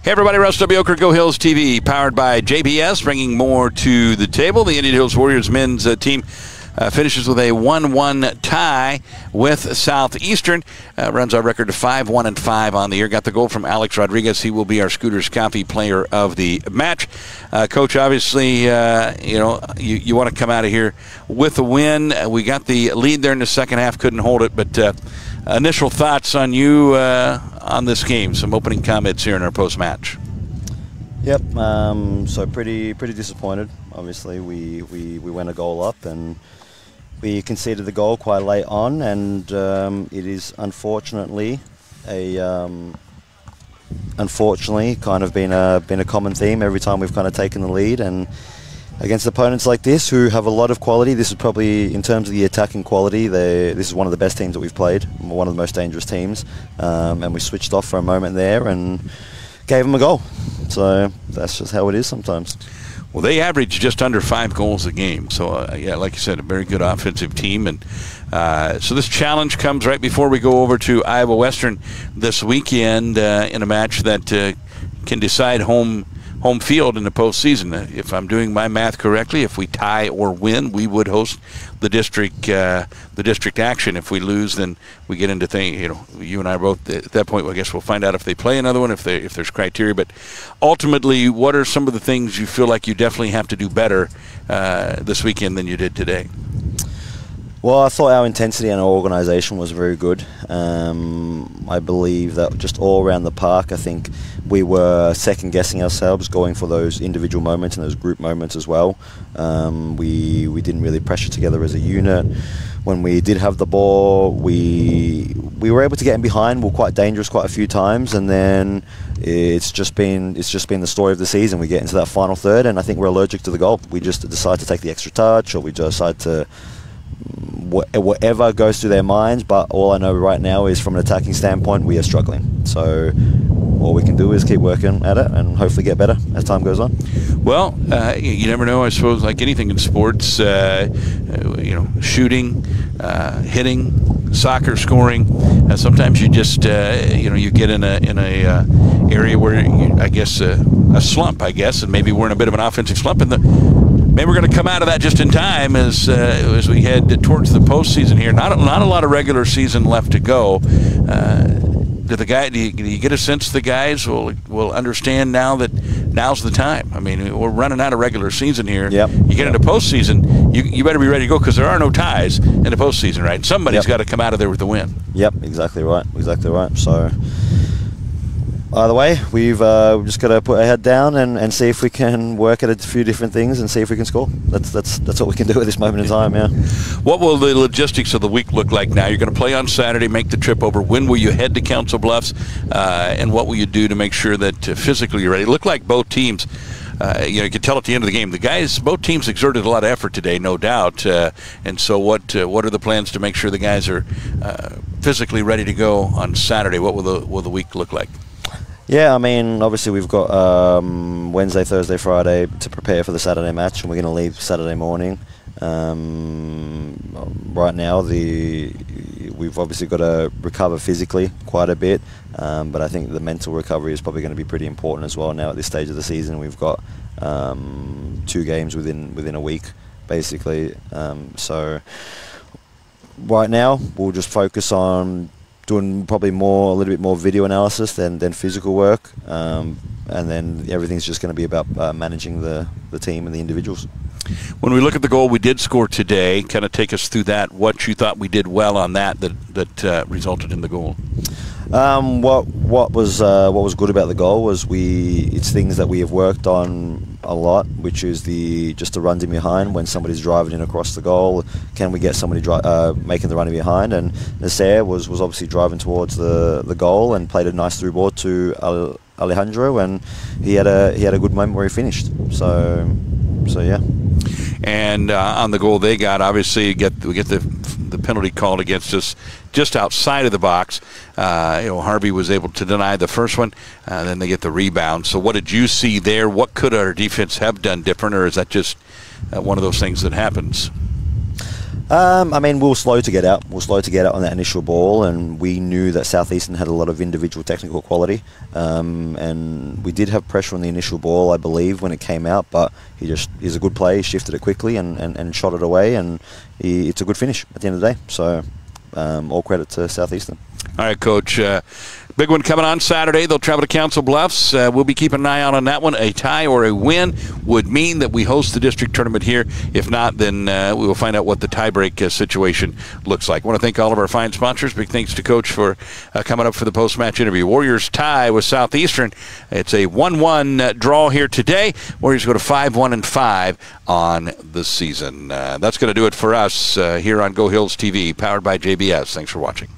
Hey everybody, Russ W. Oker, Go Hills TV, powered by JBS, bringing more to the table. The Indian Hills Warriors men's team finishes with a 1-1 tie with Southeastern. Runs our record to 5-1-5 on the year. Got the goal from Alex Rodriguez. He will be our Scooters Coffee player of the match. Coach, obviously, you want to come out of here with a win. We got the lead there in the second half, couldn't hold it, but initial thoughts on you on this game, some opening comments here in our post-match. Yep, so pretty disappointed. Obviously, we went a goal up and we conceded the goal quite late on, and it is unfortunately kind of been a common theme every time we've kind of taken the lead. And against opponents like this who have a lot of quality, this is probably, in terms of the attacking quality, this is one of the best teams that we've played, one of the most dangerous teams, and we switched off for a moment there and gave them a goal. So that's just how it is sometimes. Well, they average just under 5 goals a game. So, yeah, like you said, a very good offensive team. And so this challenge comes right before we go over to Iowa Western this weekend in a match that can decide home field in the postseason. If I'm doing my math correctly, if we tie or win, we would host the district action. If we lose, then we get into things. You and I both at that point. I guess we'll find out if they play another one, if there's criteria. But ultimately, what are some of the things you feel like you definitely have to do better this weekend than you did today? Well, I thought our intensity and our organisation was very good. I believe that just all around the park, I think we were second-guessing ourselves, going for those individual moments and those group moments as well. We didn't really pressure together as a unit. When we did have the ball, we were able to get in behind. We were quite dangerous quite a few times, and then it's just been the story of the season. We get into that final third, and I think we're allergic to the goal. We just decide to take the extra touch, or we decide to whatever goes through their minds. But all I know right now is, from an attacking standpoint, we are struggling. So all we can do is keep working at it and hopefully get better as time goes on. Well, you never know, I suppose, like anything in sports, shooting, hitting, soccer, scoring. Sometimes you just, you get in a area where I guess a slump, and maybe we're in a bit of an offensive slump, and maybe we're going to come out of that just in time as we head towards the postseason here. Not a lot of regular season left to go. Do you get a sense the guys will understand now that now's the time? I mean, we're running out of regular season here. Yep. You get into postseason, you better be ready to go, because there are no ties in the postseason, right? Somebody's got to come out of there with the win. Yep, exactly right. So either way, we've just got to put our head down and see if we can work at a few different things and see if we can score. That's what we can do at this moment in time, yeah. What will the logistics of the week look like now? You're going to play on Saturday, make the trip over. When will you head to Council Bluffs? And what will you do to make sure that physically you're ready? It looked like both teams, you could tell at the end of the game, both teams exerted a lot of effort today, no doubt. And so what are the plans to make sure the guys are physically ready to go on Saturday? What will the week look like? Yeah, I mean, obviously we've got Wednesday, Thursday, Friday to prepare for the Saturday match, and we're going to leave Saturday morning. Right now, we've obviously got to recover physically quite a bit, but I think the mental recovery is probably going to be pretty important as well. Now at this stage of the season, we've got 2 games within a week, basically. So right now, we'll just focus on doing probably a little bit more video analysis than physical work, and then everything's just going to be about managing the team and the individuals. When we look at the goal we did score today, kind of take us through that. What you thought we did well on that resulted in the goal. What was good about the goal was it's things that we have worked on a lot, which is just the runs in behind when somebody's driving in across the goal. Can we get somebody making the run in behind? And Nasser was obviously driving towards the goal and played a nice through ball to Alejandro, and he had a good moment where he finished. So yeah. And on the goal they got, obviously we get the penalty called against us just outside of the box. Harvey was able to deny the first one, then they get the rebound. So what did you see there? What could our defense have done different, or is that just one of those things that happens? I mean, we were slow to get out. We were slow to get out on that initial ball, and we knew that Southeastern had a lot of individual technical quality. And we did have pressure on the initial ball, I believe, when it came out, but he's a good player. He shifted it quickly and shot it away, and it's a good finish at the end of the day. So all credit to Southeastern. All right, Coach. Big one coming on Saturday. They'll travel to Council Bluffs. We'll be keeping an eye out on that one. A tie or a win would mean that we host the district tournament here. If not, then we will find out what the tiebreak situation looks like. I want to thank all of our fine sponsors. Big thanks to Coach for coming up for the post-match interview. Warriors tie with Southeastern. It's a 1-1 draw here today. Warriors go to 5-1-5 on the season. That's going to do it for us here on Go Hills TV, powered by JBS. Thanks for watching.